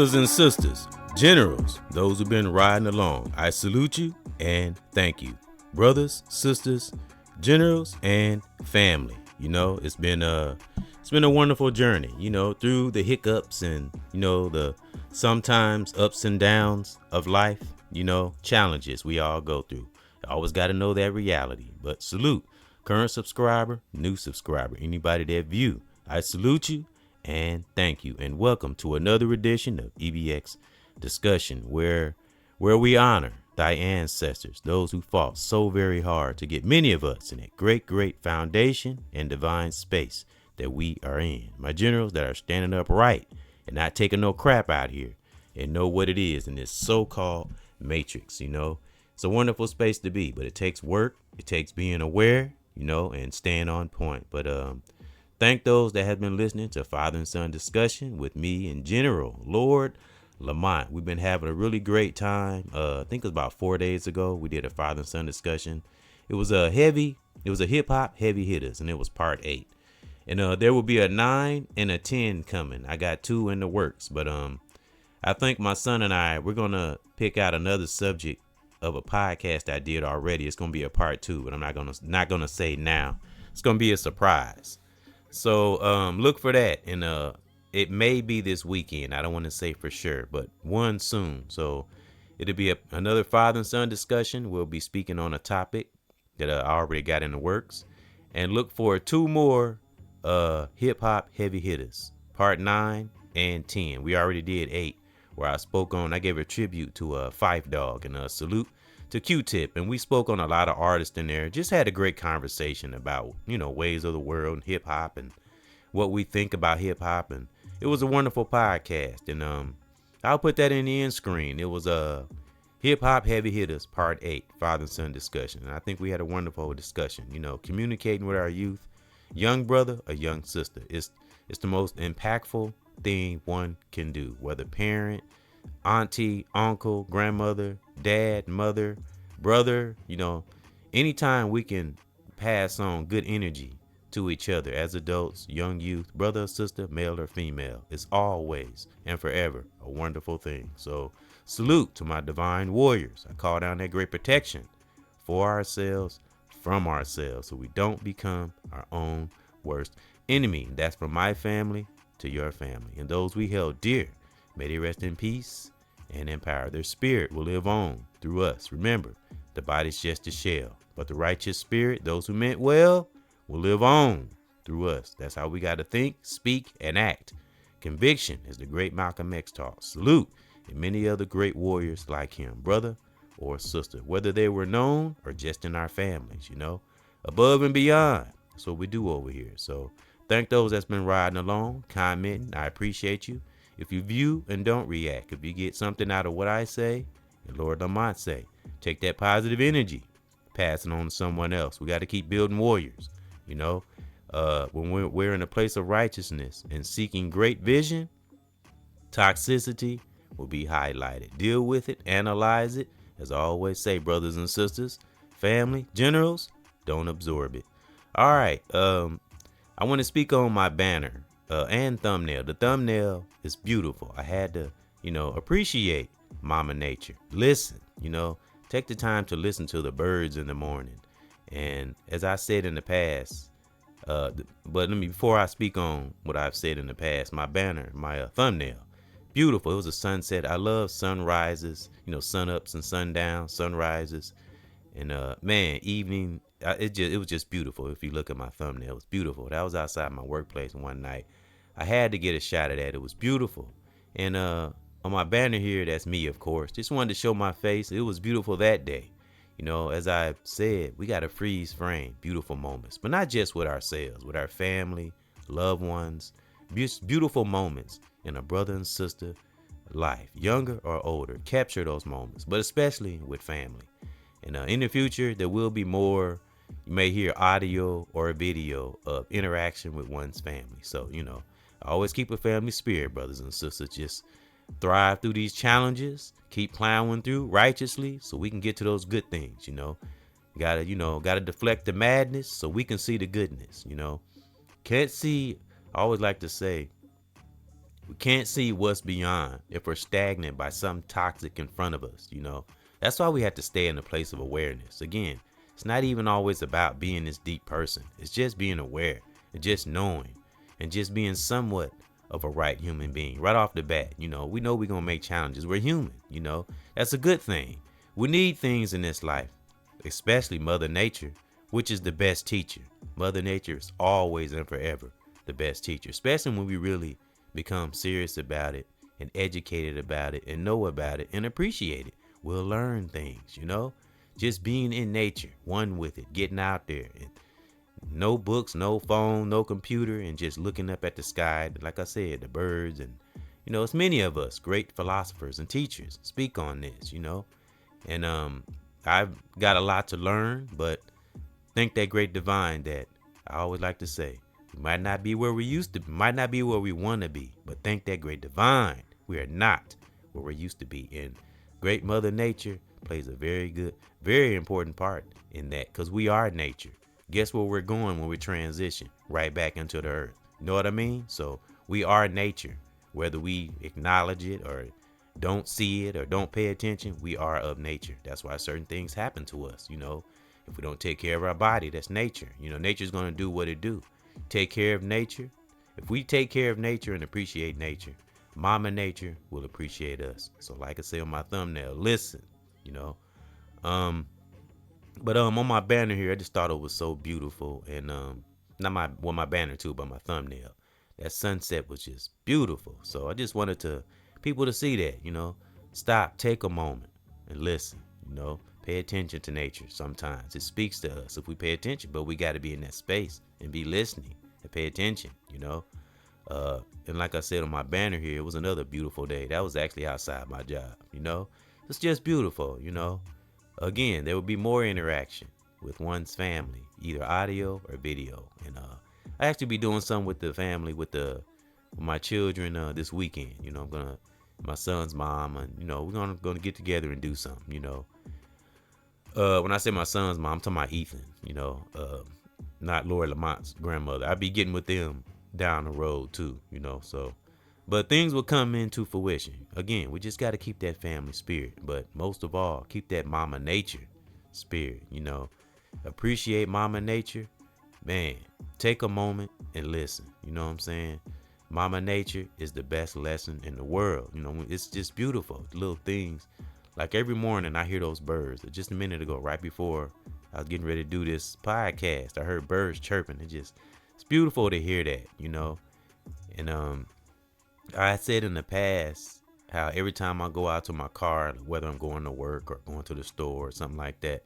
Brothers and sisters, generals, those who've been riding along, I salute you and thank you. Brothers, sisters, generals, and family. It's been a wonderful journey, through the hiccups and, the sometimes ups and downs of life, challenges we all go through. Always got to know that reality. But salute, current subscriber, new subscriber, anybody that view, I salute you and thank you. And welcome to another edition of EBX Discussion, where we honor thy ancestors, those who fought so very hard to get many of us in that great foundation and divine space that we are in. My generals that are standing upright and not taking no crap out here and know what it is in this so-called matrix. It's a wonderful space to be, but it takes work. It takes being aware, and staying on point. But thank those that have been listening to Father and Son Discussion with me and General Lord Lamont. We've been having a really great time. I think it was about 4 days ago we did a Father and Son Discussion. It was a hip hop heavy hitters, and it was part 8. And there will be a 9 and a 10 coming. I got 2 in the works, but I think my son and we're gonna pick out another subject of a podcast I did already. It's gonna be a part 2, but I'm not gonna say now. It's gonna be a surprise. So look for that, and it may be this weekend. I don't want to say for sure, but one soon. So it'll be another father and son discussion. We'll be speaking on a topic that I already got in the works, and look for 2 more hip hop heavy hitters, part 9 and 10. We already did 8, where I gave a tribute to Fife Dog and a salute to Q-Tip, and we spoke on a lot of artists in there. Just had a great conversation about ways of the world and hip hop and what we think about hip hop, and it was a wonderful podcast. And I'll put that in the end screen. It was a hip hop heavy hitters part 8 father and son discussion, and I think we had a wonderful discussion. Communicating with our youth, young brother or young sister, it's the most impactful thing one can do, whether parent, auntie, uncle, grandmother, dad, mother, brother. Anytime we can pass on good energy to each other as adults, young youth, brother or sister, male or female, it's always and forever a wonderful thing. So salute to my divine warriors. I call down that great protection for ourselves, from ourselves, so we don't become our own worst enemy. That's from my family to your family, and those we held dear, may they rest in peace and in power. Their spirit will live on through us. Remember, the body's just a shell, but the righteous spirit, those who meant well, will live on through us. That's how we got to think, speak, and act. Conviction, as the great Malcolm X taught. Salute, and many other great warriors like him, brother or sister, whether they were known or just in our families, above and beyond. That's what we do over here. So thank those that's been riding along, commenting. I appreciate you. If you view and don't react, if you get something out of what I say and Lord Lamont say, take that positive energy, pass it on to someone else. We got to keep building warriors. When we're in a place of righteousness and seeking great vision, toxicity will be highlighted. Deal with it, analyze it. As I always say, brothers and sisters, family, generals, don't absorb it. All right. I want to speak on my banner and thumbnail. The thumbnail is beautiful. I had to, appreciate Mama Nature. Listen, take the time to listen to the birds in the morning. And as I said in the past, before I speak on what I've said in the past, my banner, my thumbnail, beautiful. It was a sunset. I love sunrises, sun-ups and sundowns, sunrises, and evening. It was just beautiful. If you look at my thumbnail, it was beautiful. That was outside my workplace one night. I had to get a shot of that. It was beautiful. And on my banner here, that's me, of course. Just wanted to show my face. It was beautiful that day. As I said, we got to freeze frame beautiful moments, but not just with ourselves, with our family, loved ones, beautiful moments in a brother and sister life, younger or older. Capture those moments, but especially with family. And in the future, there will be more. You may hear audio or a video of interaction with one's family. So, I always keep a family spirit, brothers and sisters. Just thrive through these challenges, keep plowing through righteously so we can get to those good things. Gotta deflect the madness so we can see the goodness. Can't see, I always like to say, We can't see what's beyond if we're stagnant by some toxic in front of us, That's why we have to stay in a place of awareness. Again, it's not even always about being this deep person. It's just being aware and just knowing and just being somewhat of a right human being right off the bat. We know we're going to make challenges. We're human, That's a good thing. We need things in this life, especially Mother Nature, which is the best teacher. Mother Nature is always and forever the best teacher, especially when we really become serious about it and educated about it and know about it and appreciate it. We'll learn things, just being in nature, one with it, getting out there, and no books, no phone, no computer, and just looking up at the sky. Like I said, the birds, and it's many of us great philosophers and teachers speak on this, and I've got a lot to learn, but thank that great divine that I always like to say, we might not be where we used to, might not be where we want to be, but thank that great divine, we are not where we used to be. And great Mother Nature plays a very important part in that, because we are nature. Guess where we're going when we transition? Right back into the earth. You know what I mean? So we are nature. Whether we acknowledge it or don't see it or don't pay attention, we are of nature. That's why certain things happen to us. If we don't take care of our body, that's nature. Nature's going to do what it do. Take care of nature. If we take care of nature and appreciate nature, Mama Nature will appreciate us. So like I say on my thumbnail, listen, but on my banner here, I just thought it was so beautiful. And not my banner too, but my thumbnail. That sunset was just beautiful. So I just wanted people to see that, stop, take a moment and listen, pay attention to nature. Sometimes it speaks to us if we pay attention, but we got to be in that space and be listening and pay attention, and like I said on my banner here, it was another beautiful day. That was actually outside my job, it's just beautiful, Again, there will be more interaction with one's family, either audio or video. And I actually be doing something with the family, with my children this weekend. My son's mom, and we're gonna get together and do something. When I say my son's mom, I'm talking about Ethan. Not Lori Lamont's grandmother. I be getting with them down the road too. So. But things will come into fruition. Again, we just got to keep that family spirit. But most of all, keep that Mama Nature spirit, Appreciate Mama Nature. Man, take a moment and listen. You know what I'm saying? Mama Nature is the best lesson in the world. It's just beautiful. Little things. Like every morning I hear those birds. Just a minute ago, right before I was getting ready to do this podcast, I heard birds chirping. It's beautiful to hear that, And I said in the past how every time I go out to my car, whether I'm going to work or going to the store or something like that,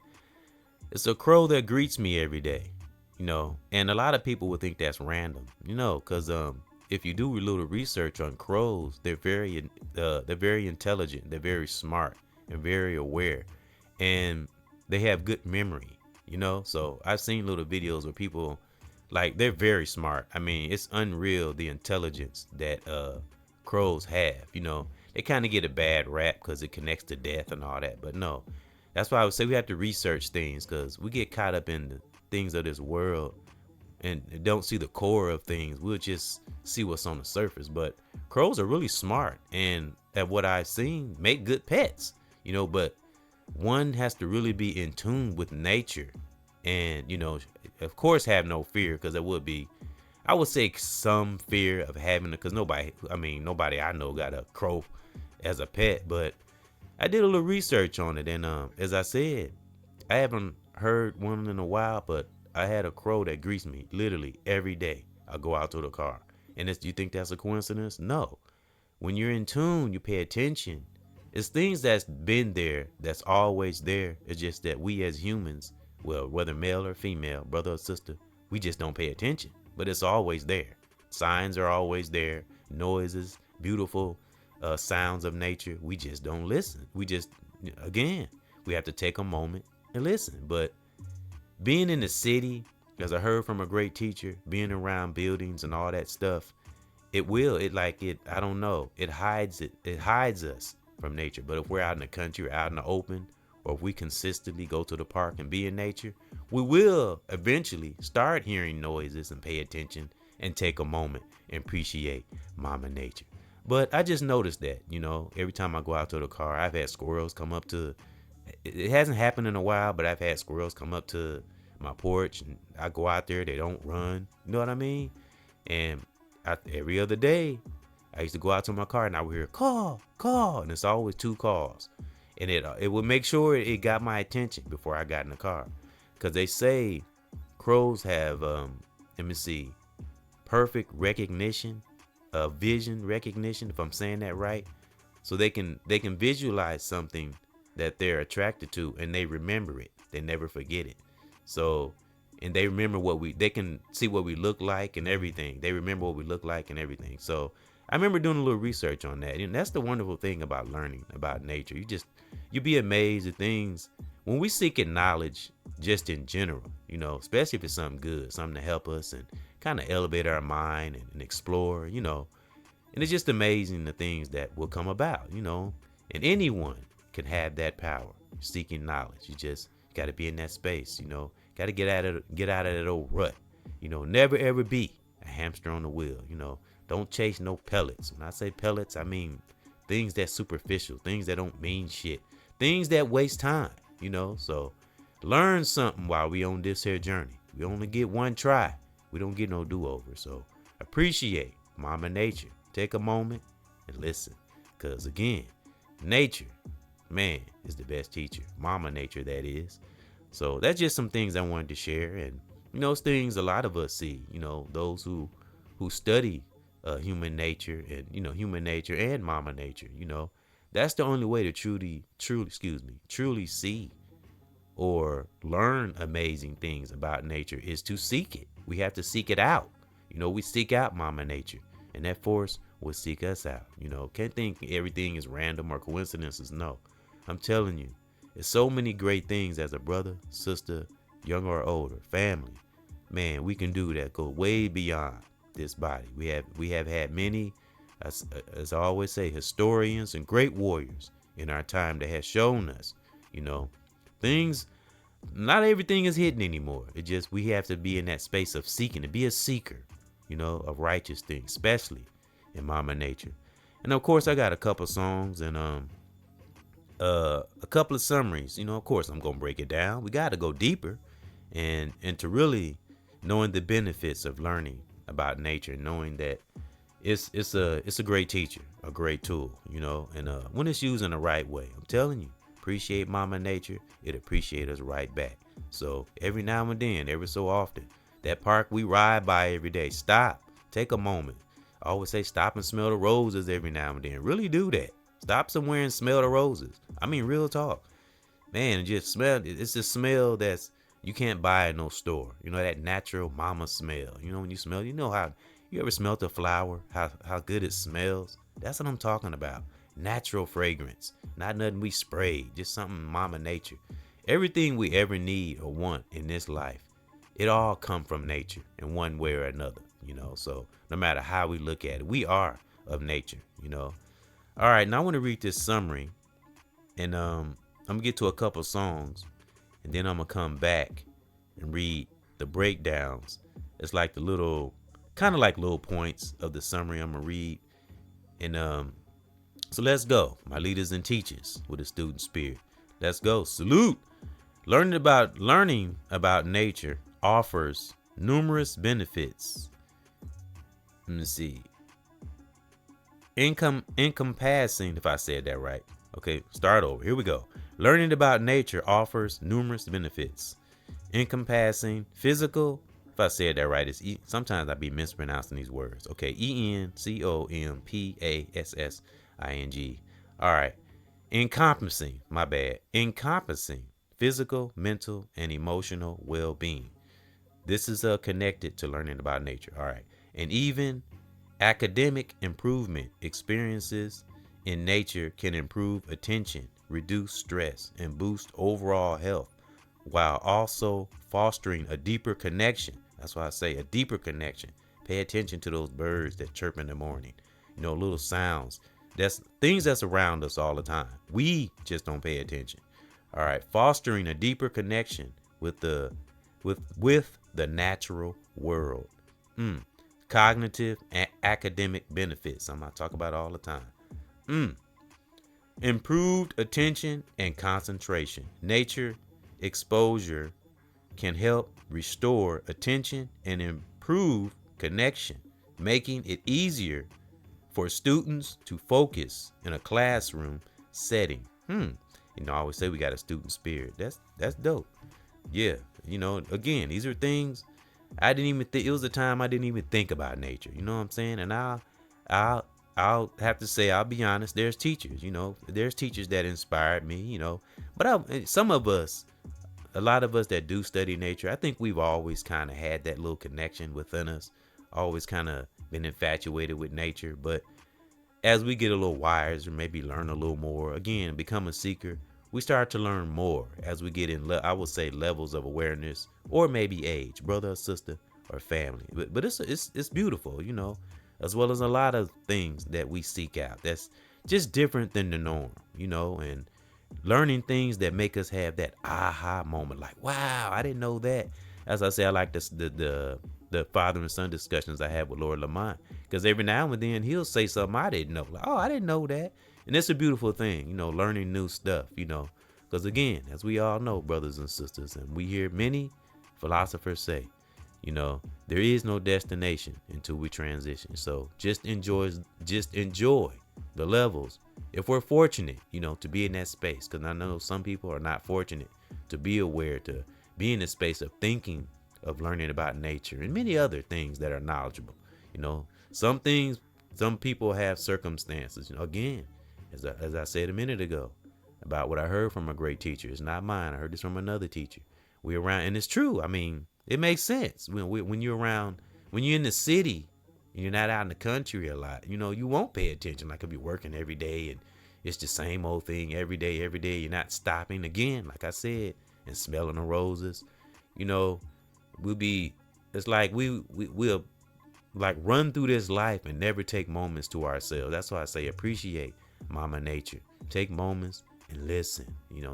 it's a crow that greets me every day, and a lot of people would think that's random, because if you do a little research on crows, they're very intelligent, they're very smart and very aware, and they have good memory, so I've seen little videos where people, like, they're very smart. I mean, it's unreal the intelligence that crows have. They kind of get a bad rap because it connects to death and all that, but no, that's why I would say we have to research things, because we get caught up in the things of this world and don't see the core of things. We'll just see what's on the surface. But crows are really smart, and at what I've seen, make good pets, but one has to really be in tune with nature and, of course, have no fear, because there would be, I would say, some fear of having it, because nobody I know got a crow as a pet. But I did a little research on it, and as I said, I haven't heard one in a while, but I had a crow that greets me literally every day I go out to the car. And do you think that's a coincidence? No. When you're in tune, you pay attention. It's things that's been there, that's always there. It's just that we as humans, well, whether male or female, brother or sister, we just don't pay attention. But it's always there. Signs are always there. Noises, beautiful sounds of nature. We just don't listen. We have to take a moment and listen. But being in the city, as I heard from a great teacher, being around buildings and all that stuff, it hides us from nature. But if we're out in the country or out in the open, or if we consistently go to the park and be in nature, we will eventually start hearing noises and pay attention and take a moment and appreciate Mama Nature. But I just noticed that, every time I go out to the car, I've had squirrels come up to, it hasn't happened in a while, but I've had squirrels come up to my porch, and I go out there, they don't run. You know what I mean? And every other day, I used to go out to my car and I would hear call, call, and it's always two calls. And it would make sure it got my attention before I got in the car. Because they say crows have, let me see, perfect recognition, vision recognition, if I'm saying that right. So they can visualize something that they're attracted to, and they remember it. They never forget it. So, and they remember they can see what we look like and everything. They remember what we look like and everything. So I remember doing a little research on that. And that's the wonderful thing about learning about nature. You be amazed at things when we seek knowledge just in general, especially if it's something good, something to help us and kind of elevate our mind and explore, and it's just amazing the things that will come about, and anyone can have that power, seeking knowledge. You just got to be in that space, got to get out of that old rut, never ever be a hamster on the wheel, don't chase no pellets. When I say pellets, I mean things that's superficial, things that don't mean shit, things that waste time, so learn something while we on this here journey. We only get one try. We don't get no do-over. So appreciate Mama Nature. Take a moment and listen. Because again, nature, man, is the best teacher. Mama Nature, that is. So that's just some things I wanted to share. And, those things a lot of us see, those who study human nature and, human nature and Mama Nature, that's the only way to truly see or learn amazing things about nature is to seek it. We have to seek it out. We seek out Mama Nature, and that force will seek us out. Can't think everything is random or coincidences. No, I'm telling you, there's so many great things as a brother, sister, young or older, family. Man, we can do that. Go way beyond this body. We have had many, as I always say, historians and great warriors in our time that has shown us, things. Not everything is hidden anymore. It just, we have to be in that space of seeking, to be a seeker, of righteous things, especially in Mama Nature. And of course, I got a couple songs and a couple of summaries. Of course, I'm gonna break it down. We got to go deeper, and to really knowing the benefits of learning about nature, knowing that it's a great teacher, a great tool, and when it's used in the right way, I'm telling you. Appreciate Mama Nature, it appreciate us right back. So every now and then, every so often, that park we ride by every day, stop, take a moment. I always say stop and smell the roses every now and then. Really do that. Stop somewhere and smell the roses. I mean, real talk. Man, just smell. It's a smell that's you can't buy in no store. That natural mama smell. When you smell, how you ever smelled a flower, how good it smells? That's what I'm talking about. Natural fragrance, not nothing we sprayed, just something Mama Nature. Everything we ever need or want in this life, it all come from nature in one way or another, so no matter how we look at it, we are of nature, all right, now I want to read this summary, and I'm gonna get to a couple songs, and then I'm gonna come back and read the breakdowns. It's like the little points of the summary I'm gonna read, and so let's go, my leaders and teachers with a student spirit. Let's go. Salute. Learning about nature offers numerous benefits. Let me see. Encompassing, if I said that right. Okay, start over. Here we go. Learning about nature offers numerous benefits. Encompassing physical, if I said that right, sometimes I be mispronouncing these words. Okay, encompassing. All right. Encompassing physical, mental, and emotional well-being. This is connected to learning about nature. All right. And even academic improvement experiences in nature can improve attention, reduce stress, and boost overall health, while also fostering a deeper connection. That's why I say a deeper connection. Pay attention to those birds that chirp in the morning. Little sounds. That's things that's around us all the time. We just don't pay attention. All right, fostering a deeper connection with the natural world. Cognitive academic benefits. I'm not talking about all the time. Improved attention and concentration. Nature exposure can help restore attention and improve connection, making it easier for students to focus in a classroom setting. I always say we got a student spirit. That's dope. Yeah, again, these are things I didn't even think. It was a time I didn't even think about nature. You know what I'm saying? And I'll have to say, I'll be honest. There's teachers. There's teachers that inspired me. But some of us, a lot of us that do study nature, I think we've always kind of had that little connection within us. Always kind of been infatuated with nature. But as we get a little wiser, maybe learn a little more, again, become a seeker, we start to learn more as we get in, I would say, levels of awareness, or maybe age, brother or sister or family. But it's beautiful, as well as a lot of things that we seek out. That's just different than the norm, and learning things that make us have that aha moment, like, wow, I didn't know that. As I say, I like the father and son discussions I had with Lord Lamont, because every now and then he'll say something I didn't know, like, oh, I didn't know that. And it's a beautiful thing, learning new stuff, because again, as we all know, brothers and sisters, and we hear many philosophers say, there is no destination until we transition. So just enjoy the levels. If we're fortunate, to be in that space, because I know some people are not fortunate to be aware, to be in the space of thinking, of learning about nature and many other things that are knowledgeable. Some things, some people have circumstances, again, as I said a minute ago, about what I heard from a great teacher. It's not mine. I heard this from another teacher. We're around, and it's true. I mean, it makes sense when you're around, when you're in the city, and you're not out in the country a lot. You won't pay attention. Like, if you're working every day and it's the same old thing every day. You're not stopping, again, like I said, and smelling the roses. It's like we'll like run through this life and never take moments to ourselves. That's why I say appreciate Mama Nature. Take moments and listen,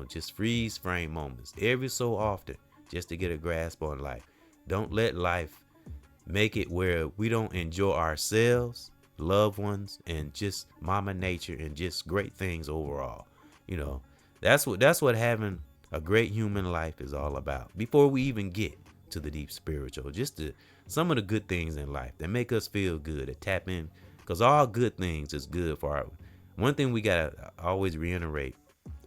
just freeze frame moments every so often, just to get a grasp on life. Don't let life make it where we don't enjoy ourselves, loved ones, and just Mama Nature and just great things overall. That's what having a great human life is all about. Before we even get to the deep spiritual, just some of the good things in life that make us feel good, to tap in, because all good things is good for our. One thing we gotta always reiterate: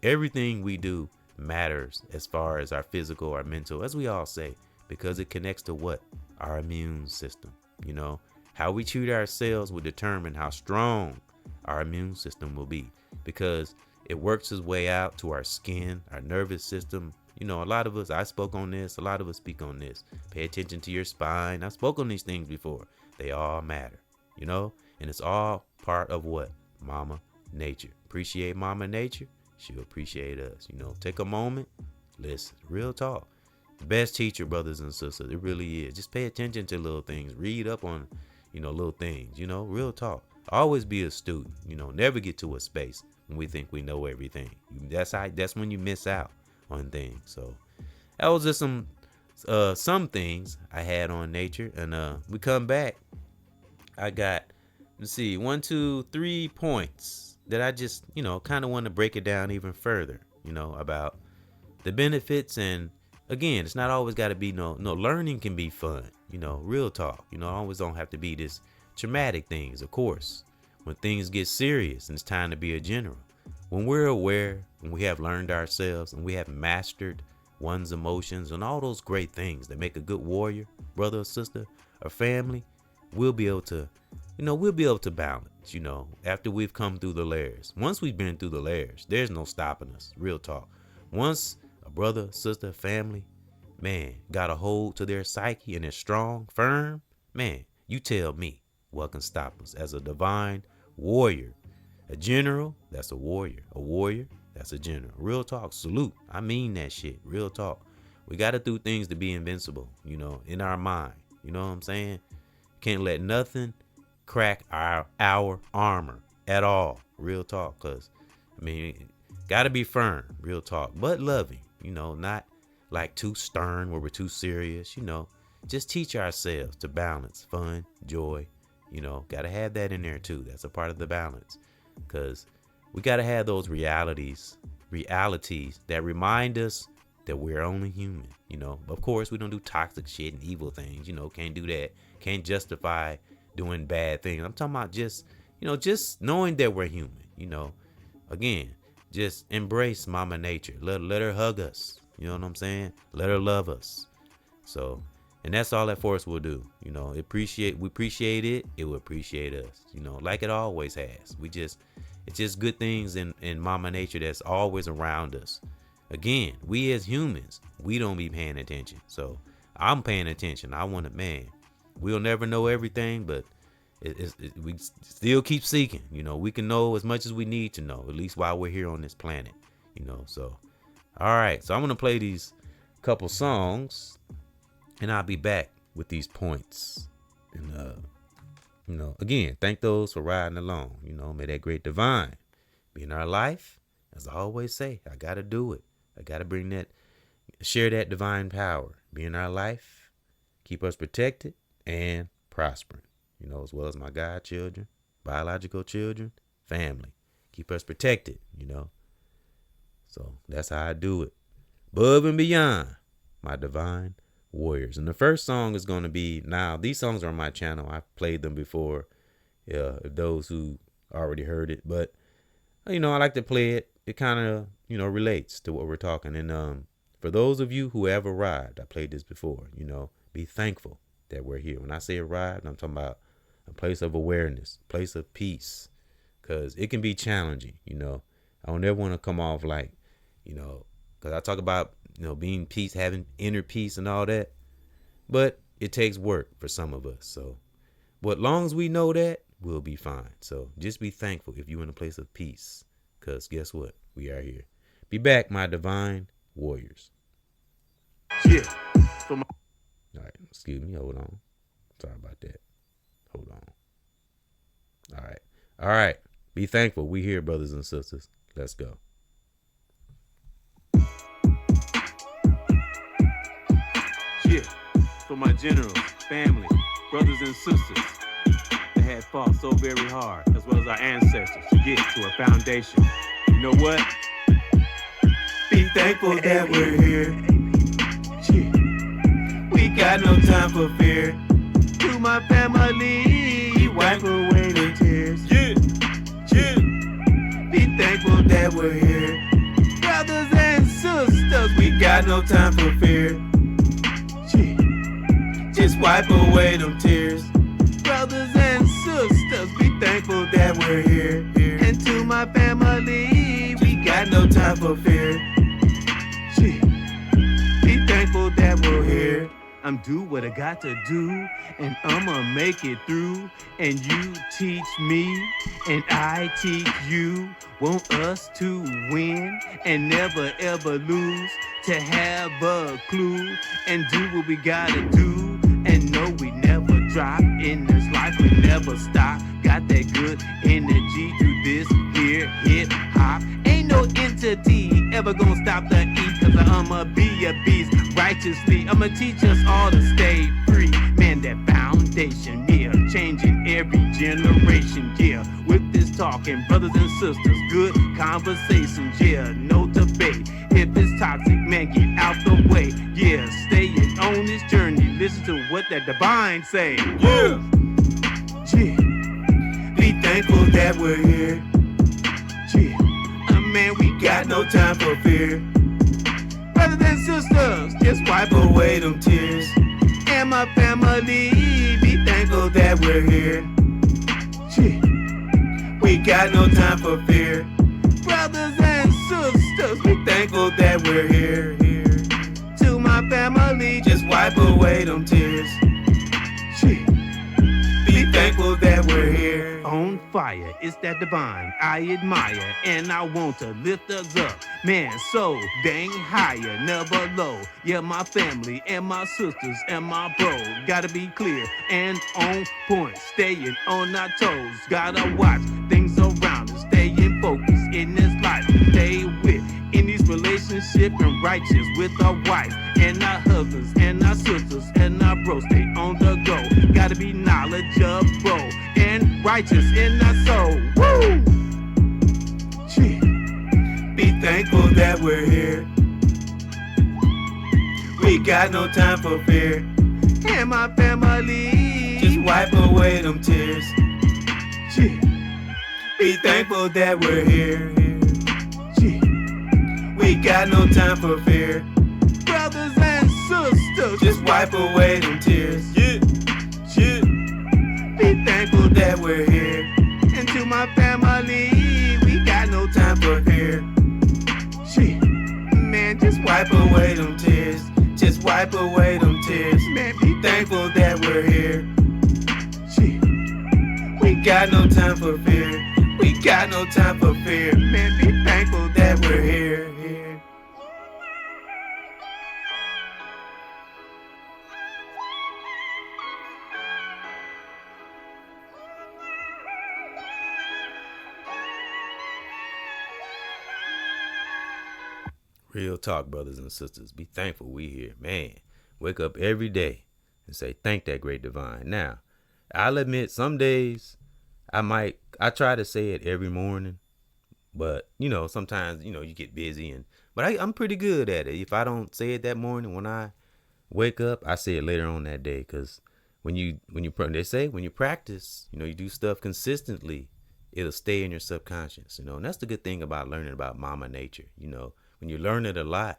everything we do matters as far as our physical, our mental, as we all say, because it connects to what? Our immune system. How we treat ourselves will determine how strong our immune system will be, because it works its way out to our skin, our nervous system. A lot of us, I spoke on this, a lot of us speak on this. Pay attention to your spine. I spoke on these things before. They all matter, and it's all part of what? Mama Nature. Appreciate Mama Nature. She'll appreciate us. Take a moment, listen, real talk. The best teacher, brothers and sisters, it really is. Just pay attention to little things. Read up on, little things, real talk. Always be a student, never get to a space when we think we know everything. That's when you miss out on things. So that was just some things I had on nature. And we come back. I got, let's see, 1, 2, 3 points that I just, kind of want to break it down even further, about the benefits. And again, it's not always got to be no learning can be fun, real talk. Always don't have to be this traumatic things. Of course, when things get serious and it's time to be a general, when we're aware and we have learned ourselves and we have mastered one's emotions and all those great things that make a good warrior, brother or sister or family, we'll be able to balance, after we've come through the layers. Once we've been through the layers, there's no stopping us. Real talk. Once a brother, sister, family, man, got a hold to their psyche and is strong, firm, man, you tell me what can stop us. As a divine warrior, a general, that's a warrior. A warrior, that's a general. Real talk. Salute. I mean that shit. Real talk. We got to do things to be invincible, in our mind. You know what I'm saying? Can't let nothing crack our armor at all. Real talk. Because, got to be firm. Real talk. But loving. Not like too stern where we're too serious. Just teach ourselves to balance fun, joy, You know, got to have that in there too. That's a part of the balance, because we got to have those realities that remind us that we're only human. You know, of course, we don't do toxic shit and evil things. You know, can't do that. Can't justify doing bad things. I'm talking about just, you know, just knowing that we're human. You know, again, just embrace Mama Nature. Let her hug us. You know what I'm saying? Let her love us. So, and that's all that forest will do. You know, we appreciate it. It will appreciate us. You know, like it always has. It's just good things in Mama Nature that's always around us. Again, we as humans, we don't be paying attention. So I'm paying attention. I want it, man. We'll never know everything, but we still keep seeking. You know, we can know as much as we need to know, at least while we're here on this planet. You know, so all right. So I'm gonna play these couple songs, and I'll be back with these points. And you know, again, thank those for riding along. You know, may that great divine be in our life. As I always say, I gotta do it. I gotta share that divine power. Be in our life, keep us protected and prospering. You know, as well as my godchildren, biological children, family. Keep us protected, you know. So that's how I do it. Above and beyond, my divine warriors. And the first song is going to be, now these songs are on my channel. I've played them before, those who already heard it. But, you know, I like to play it. It kind of, you know, relates to what we're talking. And for those of you who have arrived, I played this before, you know, be thankful that we're here. When I say arrived, I'm talking about a place of awareness, place of peace, because it can be challenging. You know, I don't ever want to come off like, you know, because I talk about, you know, being peace, having inner peace and all that, but it takes work for some of us. So, but long as we know that, we'll be fine. So just be thankful if you're in a place of peace, because guess what? We are here. Be back, my divine warriors. Yeah. All right, excuse me. Hold on. Sorry about that. Hold on. All right. Be thankful. We here, brothers and sisters. Let's go. Yeah. For my generals, family, brothers and sisters that had fought so very hard, as well as our ancestors, to get to a foundation. You know what? Be thankful that we're here. Yeah. We got no time for fear. To my family, wipe away the tears. Yeah. Be thankful that we're here. Brothers and sisters, we got no time for fear. Just wipe away them tears. Brothers and sisters, be thankful that we're here. And to my family, we got no time for fear. Be thankful that we're here. I'm do what I got to do, and I'ma make it through. And you teach me, and I teach you. Want us to win and never ever lose. To have a clue and do what we gotta do. And no, we never drop. In this life we never stop. Got that good energy through this here hip hop. Ain't no entity ever gonna stop the E, cause I'ma be a beast righteously. I'ma teach us all to stay free. Man, that foundation, yeah, changing every generation, yeah. With this talking, brothers and sisters, good conversations, yeah, no debate. If it's toxic, man, get out the way. Yeah, staying on this journey. Listen to what that divine say. Yeah. Be thankful that we're here. Man, we got no time for fear. Brothers and sisters, just wipe away them tears. And my family, be thankful that we're here. We got no time for fear. Brothers and sisters, be thankful that we're here. To my family, just wipe away them tears. Be thankful that we're here. On fire, it's that divine I admire, and I want to lift us up. Man, so dang higher, never low. Yeah, my family and my sisters and my bro gotta be clear and on point, staying on our toes. Gotta watch things around us, stay in focus in this life. Stay with in these relationships and righteous with our wife and our husbands and our sisters and our bros. Stay on the go. Gotta be knowledge of bro. righteous in our soul. Woo! Shit. Be thankful that we're here. We got no time for fear. And my family, just wipe away them tears. Shit. Be thankful that we're here. Shit. We got no time for fear. Brothers and sisters, just wipe away them tears. Yeah. Shit. Be thankful that we're here. And to my family, we got no time for fear. Shit. Man, just wipe away them tears. Just wipe away them tears. Man, be thankful that we're here. Shit. We got no time for fear. We got no time for fear. Man, be thankful that we're here. Real talk, brothers and sisters. Be thankful we here. Man, wake up every day and say, thank that great divine. Now, I'll admit some days I try to say it every morning, but sometimes, you get busy but I'm pretty good at it. If I don't say it that morning, when I wake up, I say it later on that day. Cause they say when you practice, you do stuff consistently, it'll stay in your subconscious, and that's the good thing about learning about Mama Nature, When you learn it a lot,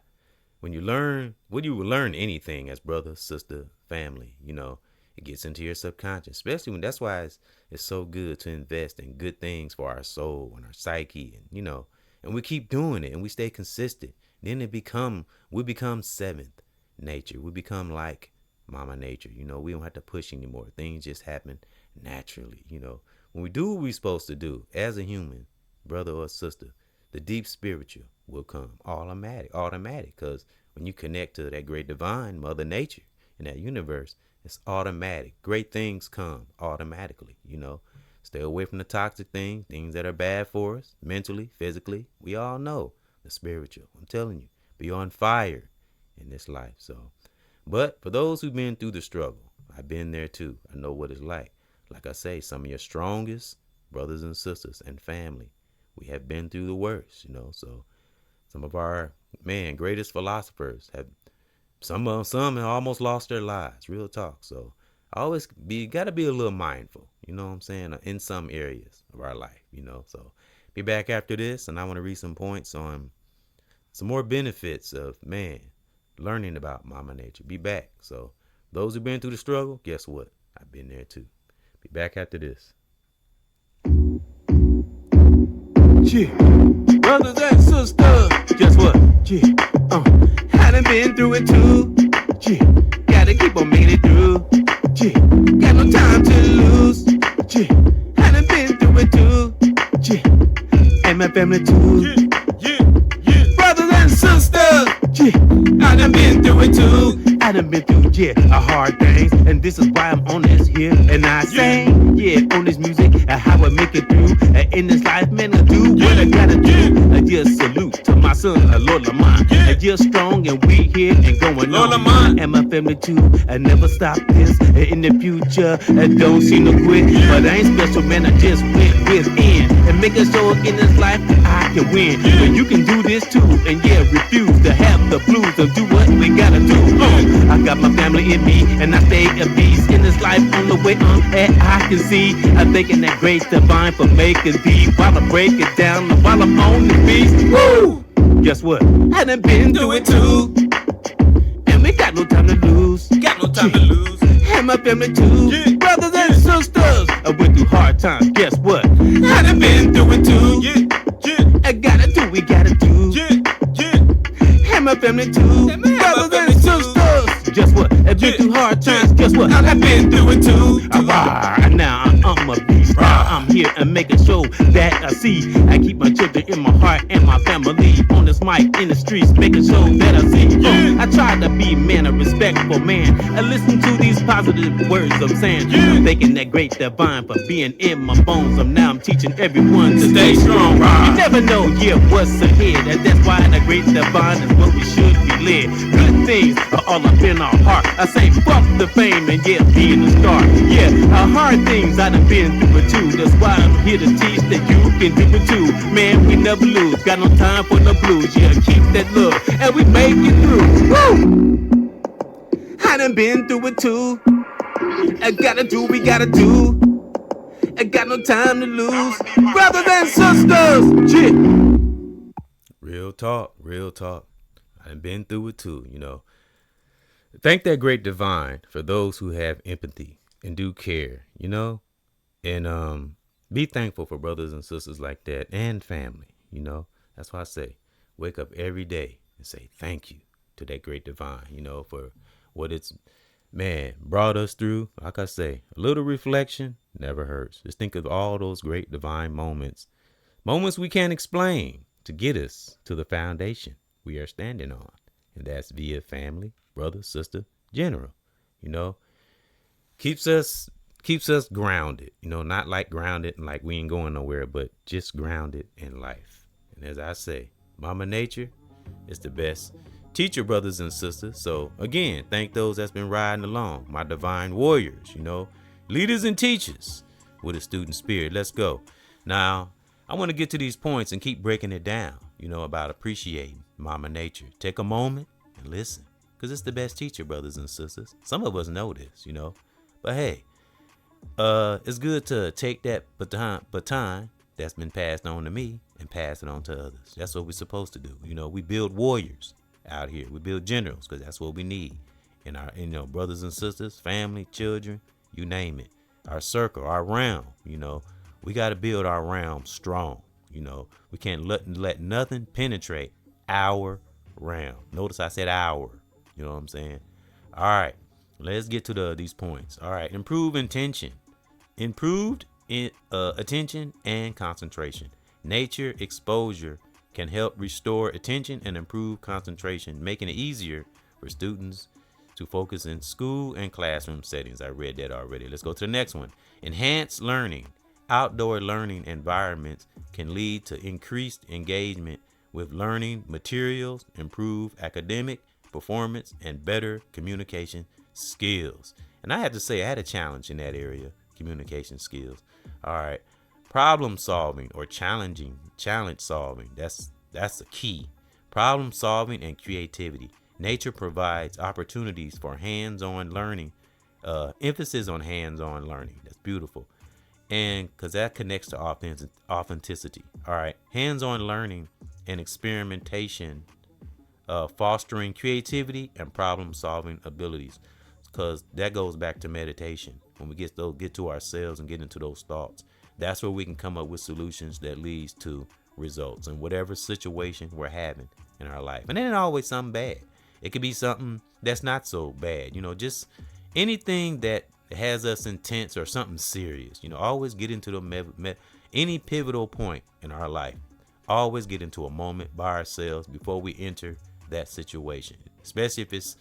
when you learn anything as brother, sister, family, it gets into your subconscious, especially when that's why it's so good to invest in good things for our soul and our psyche. And we keep doing it and we stay consistent. Then we become seventh nature. We become like Mama Nature. We don't have to push anymore. Things just happen naturally. When we do what we're supposed to do as a human, brother or sister, the deep spiritual will come automatic, because when you connect to that great divine Mother Nature in that universe, it's automatic. Great things come automatically. Stay away from the toxic things that are bad for us, mentally, physically. We all know the spiritual. I'm telling you, be on fire in this life. But for those who've been through the struggle, I've been there too. I know what it's like. Like I say, some of your strongest brothers and sisters and family, we have been through the worst, so some of our greatest philosophers have some have almost lost their lives. Real talk. So always gotta be a little mindful, what I'm saying, in some areas of our life, So be back after this, and I want to read some points on some more benefits of learning about Mama Nature. Be back. So those who've been through the struggle, guess what? I've been there too. Be back after this. Yeah. Brothers and sisters, guess what? Yeah. Hadn't been through it too. Yeah. Gotta keep on making it through. Yeah. Got no time to lose. Yeah. Hadn't been through it too. Yeah. And my family too. Yeah. Brothers and sisters, yeah. I done been through it too. I done been through, hard things. And this is why I'm on this here. And I sing, on this music, how I make it through. In this life, man, I do what I gotta do. I just salute to my son, Lord Lamont. I just strong and we here and going Lord on. Lamont. And my family too. I never stop this in the future. I don't see no quit. But I ain't special, man. I just went within. And making sure in this life I can win. But you can do this too. And refuse to have the blues and do what we gotta do. I got my family in me, and I stay a beast in this life on the way and I can see. I'm thanking that great divine for making thee while I break it down and while I'm on the beast. Woo! Guess what? I done been through it too, and we got no time to lose. And my family too, brothers and sisters. I went through hard times. Guess what? I done been through it too. I gotta do, we gotta do. And my family too, brothers and sisters. Guess what? I've been through hard times. Guess what? I've been through it too. Now I'm a beast. Now I'm here and making sure that I see. I keep my children in my heart and my family on this mic in the streets, making sure that I see. I try to be a respectful man. I listen to these positive words I'm saying. I'm thanking that great divine for being in my bones. I'm teaching everyone to stay strong. You never know, what's ahead, and that's why the great divine is what we should be led. Good things are all up in our heart. I say fuck the fame and yeah, being a star. Yeah, hard things I done been through it too. That's why I'm here to teach that you can do it too. Man, we never lose. Got no time for the blues. Yeah, keep that love and we make it through. Woo! I done been through it too. I gotta do, we gotta do. I got no time to lose. Brothers and sisters, shit. Real talk, real talk. I've been through it too, you know. Thank that great divine for those who have empathy and do care, you know, and be thankful for brothers and sisters like that and family, you know. That's why I say wake up every day and say thank you to that great divine, you know, for what it's, man, brought us through. Like I say, a little reflection never hurts. Just think of all those great divine moments we can't explain to get us to the foundation we are standing on. And that's via family, brother, sister, general, you know, keeps us grounded, you know, not like grounded and like we ain't going nowhere, but just grounded in life. And as I say, Mama Nature is the best teacher, brothers and sisters. So again, thank those that's been riding along, my divine warriors, you know, leaders and teachers with a student spirit. Let's go. Now, I want to get to these points and keep breaking it down, you know, about appreciating Mama Nature. Take a moment and listen, because it's the best teacher, brothers and sisters. Some of us know this, you know, but hey, it's good to take that baton that's been passed on to me and pass it on to others. That's what we're supposed to do. You know, we build warriors out here. We build generals because that's what we need in our, you know, brothers and sisters, family, children, you name it. Our circle, our realm, you know, we got to build our realm strong. You know, we can't let nothing penetrate our realm. Notice I said our, you know what I'm saying? All right, let's get to these points. All right, improved attention and concentration. Nature exposure can help restore attention and improve concentration, making it easier for students to focus in school and classroom settings. I read that already. Let's go to the next one. Enhanced learning. Outdoor learning environments can lead to increased engagement with learning materials, improve academic performance, and better communication skills. And I have to say, I had a challenge in that area, communication skills. All right. Problem solving or challenge solving. That's the key. Problem solving and creativity. Nature provides opportunities for hands-on learning, emphasis on hands-on learning. That's beautiful. And because that connects to authenticity. All right. Hands-on learning and experimentation, fostering creativity and problem-solving abilities. Because that goes back to meditation. When we get to ourselves and get into those thoughts, that's where we can come up with solutions that leads to results in whatever situation we're having in our life. And it ain't always something bad. It could be something that's not so bad. You know, just anything that has us intense or something serious. You know, always get into any pivotal point in our life. Always get into a moment by ourselves before we enter that situation. Especially if it's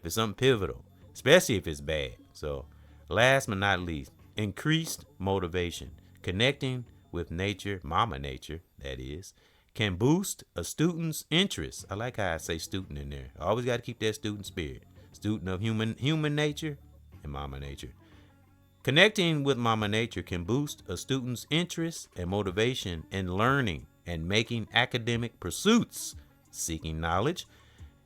something pivotal. Especially if it's bad. So, last but not least, increased motivation. Connecting with nature, Mama Nature, that is, can boost a student's interest. I like how I say student in there. I always got to keep that student spirit. Student of human nature and Mama Nature. Connecting with Mama Nature can boost a student's interest and motivation in learning and making academic pursuits, seeking knowledge,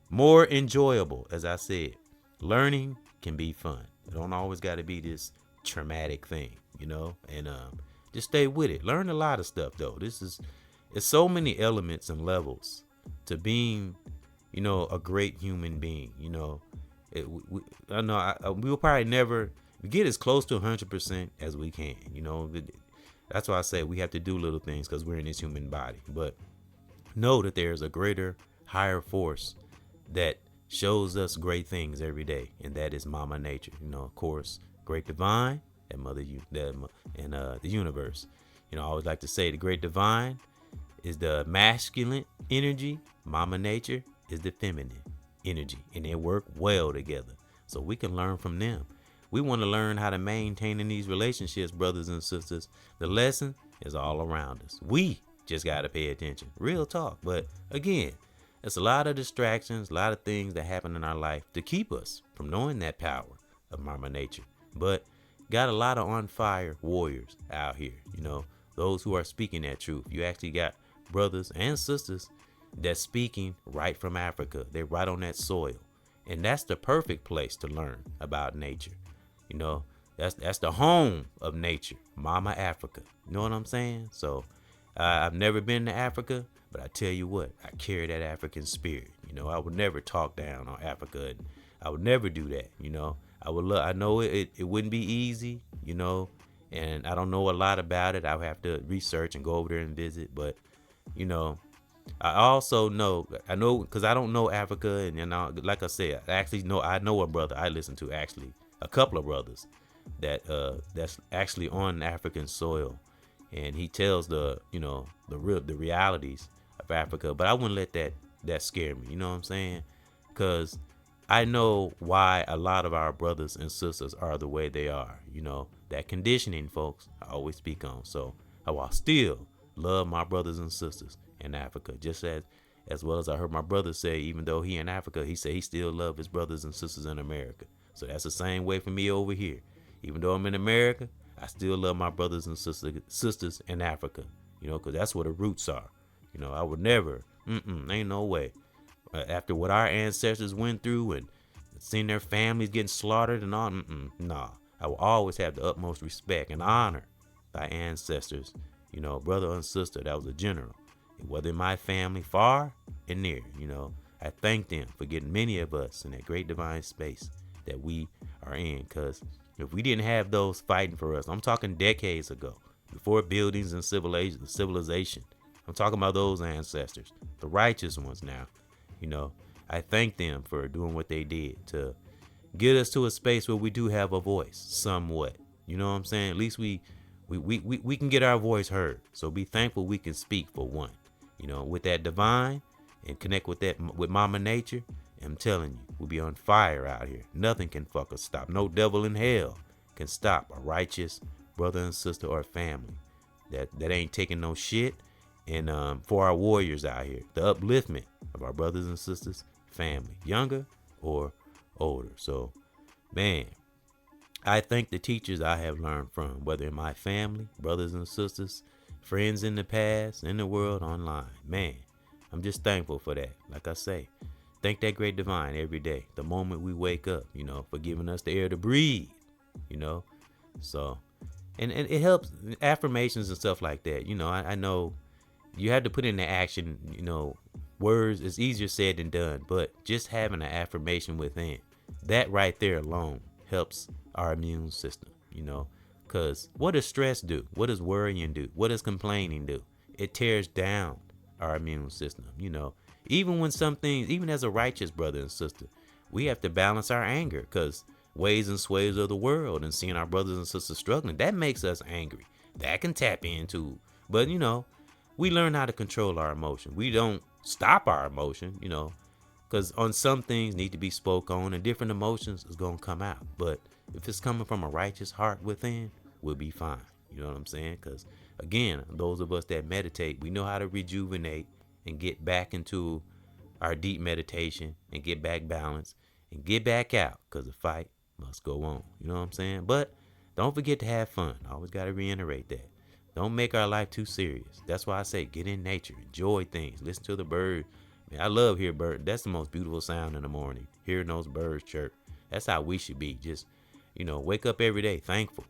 more enjoyable. As I said, learning can be fun. It don't always got to be this traumatic thing, you know, and just stay with it. Learn a lot of stuff though. It's so many elements and levels to being, you know, a great human being. You know, we'll probably never get as close to 100% as we can. You know, that's why I say we have to do little things because we're in this human body. But know that there's a greater, higher force that shows us great things every day, and that is Mama Nature. You know, of course, great divine and the universe. You know, I always like to say the great divine is the masculine energy. Mama Nature is the feminine energy, and they work well together. So we can learn from them. We want to learn how to maintain in these relationships, brothers and sisters. The lesson is all around us. We just got to pay attention. Real talk. But again, It's a lot of distractions, a lot of things that happen in our life to keep us from knowing that power of Mama Nature. But got a lot of on fire warriors out here, those who are speaking that truth. You actually got brothers and sisters that's speaking right from Africa. They're right on that soil. And that's the perfect place to learn about nature. That's the home of nature, Mama Africa. You know what I'm saying? So I've never been to Africa, but I tell you what, I carry that African spirit. I would never talk down on Africa, and I would never do that. I would love. I know it wouldn't be easy, and I don't know a lot about it. I would have to research and go over there and visit. But I also know, because I don't know Africa, and like I said, I know a brother I listen to, actually a couple of brothers that's actually on African soil, and he tells the realities of Africa. But I wouldn't let that scare me. You know what I'm saying? Because I know why a lot of our brothers and sisters are the way they are. That conditioning, folks, I always speak on. So I will still love my brothers and sisters in Africa, just as well as I heard my brother say, even though he in Africa, he said he still love his brothers and sisters in America. So that's the same way for me over here. Even though I'm in America, I still love my brothers and sisters in Africa, because that's where the roots are. I would never, ain't no way. After what our ancestors went through and seeing their families getting slaughtered and all, nah. I will always have the utmost respect and honor thy ancestors, brother and sister that was a general. Whether in my family, far and near, I thank them for getting many of us in that great divine space that we are in. Because if we didn't have those fighting for us, I'm talking decades ago, before buildings and civilization, I'm talking about those ancestors, the righteous ones now. I thank them for doing what they did to get us to a space where we do have a voice somewhat. You know what I'm saying? At least we can get our voice heard. So be thankful we can speak for one. With that divine and connect with Mama Nature. I'm telling you, we'll be on fire out here. Nothing can fuck us stop. No devil in hell can stop a righteous brother and sister or family that ain't taking no shit. And for our warriors out here, the upliftment of our brothers and sisters, family, younger or older. So, man, I thank the teachers I have learned from, whether in my family, brothers and sisters, friends in the past, in the world, online. Man, I'm just thankful for that. Like I say, thank that great divine every day, the moment we wake up, for giving us the air to breathe, So, and it helps, affirmations and stuff like that. I know you have to put in the action, words is easier said than done, but just having an affirmation within, that right there alone helps our immune system, because what does stress do? What does worrying do? What does complaining do? It tears down our immune system, even when some things, even as a righteous brother and sister, we have to balance our anger, because ways and sways of the world and seeing our brothers and sisters struggling, that makes us angry. That can tap into, but we learn how to control our emotion. We don't stop our emotion, because on some things need to be spoke on and different emotions is going to come out. But if it's coming from a righteous heart within, we'll be fine. You know what I'm saying? Because again, those of us that meditate, we know how to rejuvenate and get back into our deep meditation and get back balanced and get back out, because the fight must go on. You know what I'm saying? But don't forget to have fun. I always got to reiterate that. Don't make our life too serious. That's why I say get in nature, enjoy things, listen to the bird. Man, I love hearing birds. That's the most beautiful sound in the morning, hearing those birds chirp. That's how we should be. Just, wake up every day thankful.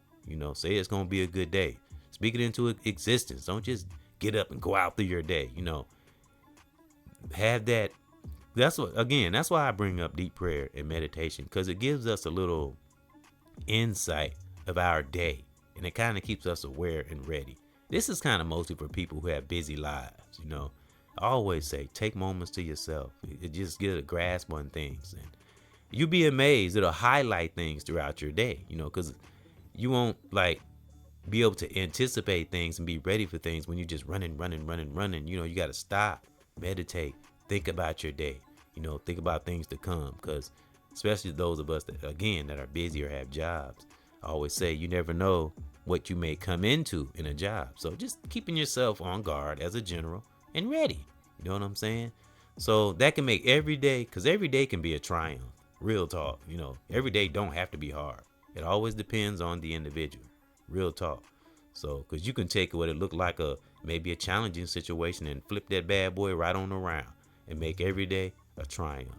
Say it's going to be a good day. Speak it into existence. Don't just get up and go out through your day. Have that. That's why I bring up deep prayer and meditation, because it gives us a little insight of our day. And it kind of keeps us aware and ready. This is kind of mostly for people who have busy lives, I always say, take moments to yourself. It just get a grasp on things. And you'll be amazed. It'll highlight things throughout your day, because you won't be able to anticipate things and be ready for things when you're just running. You got to stop, meditate, think about your day, think about things to come. Because especially those of us that are busy or have jobs, I always say you never know what you may come into in a job. So just keeping yourself on guard as a general and ready. You know what I'm saying? So that can make every day, because every day can be a triumph. Real talk. Every day don't have to be hard. It always depends on the individual. Real talk. So, because you can take what it looked like maybe a challenging situation and flip that bad boy right on around and make every day a triumph.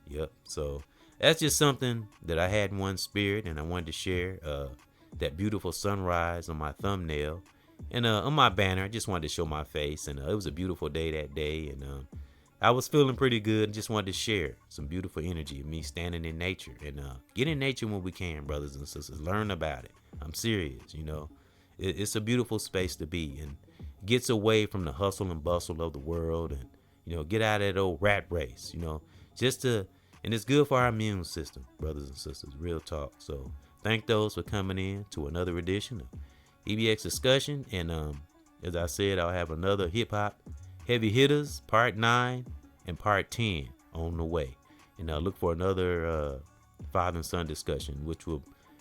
Yep. So that's just something that I had in one spirit, and I wanted to share that beautiful sunrise on my thumbnail. And on my banner, I just wanted to show my face. And it was a beautiful day that day. And I was feeling pretty good and just wanted to share some beautiful energy of me standing in nature. And get in nature when we can, brothers and sisters. Learn about it. I'm serious, It's a beautiful space to be, and gets away from the hustle and bustle of the world, and get out of that old rat race, and it's good for our immune system, brothers and sisters. Real talk. So thank those for coming in to another edition of EBX Discussion. And as I said, I'll have another hip hop heavy hitters part 9 and part 10 on the way. And look for another father and son discussion,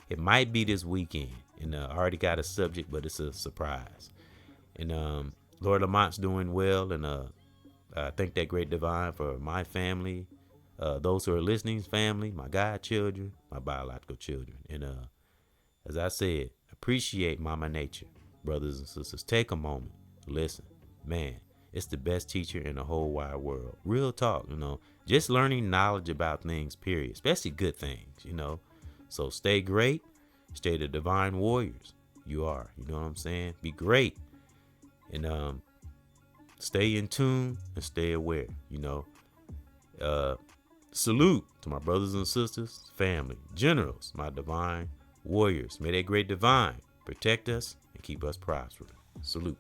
it might be this weekend. And I already got a subject, but it's a surprise. And Lord Lamont's doing well, and I thank that great divine for my family, those who are listening, family, my godchildren, my biological children. And as I said, appreciate Mama Nature, brothers and sisters. Take a moment, listen. Man, it's the best teacher in the whole wide world. Real talk, just learning knowledge about things, period, especially good things, So stay great. Stay the divine warriors you are. You know what I'm saying? Be great. And stay in tune and stay aware. Salute to my brothers and sisters, family, generals, my divine warriors. May that great divine protect us and keep us prospering. Salute.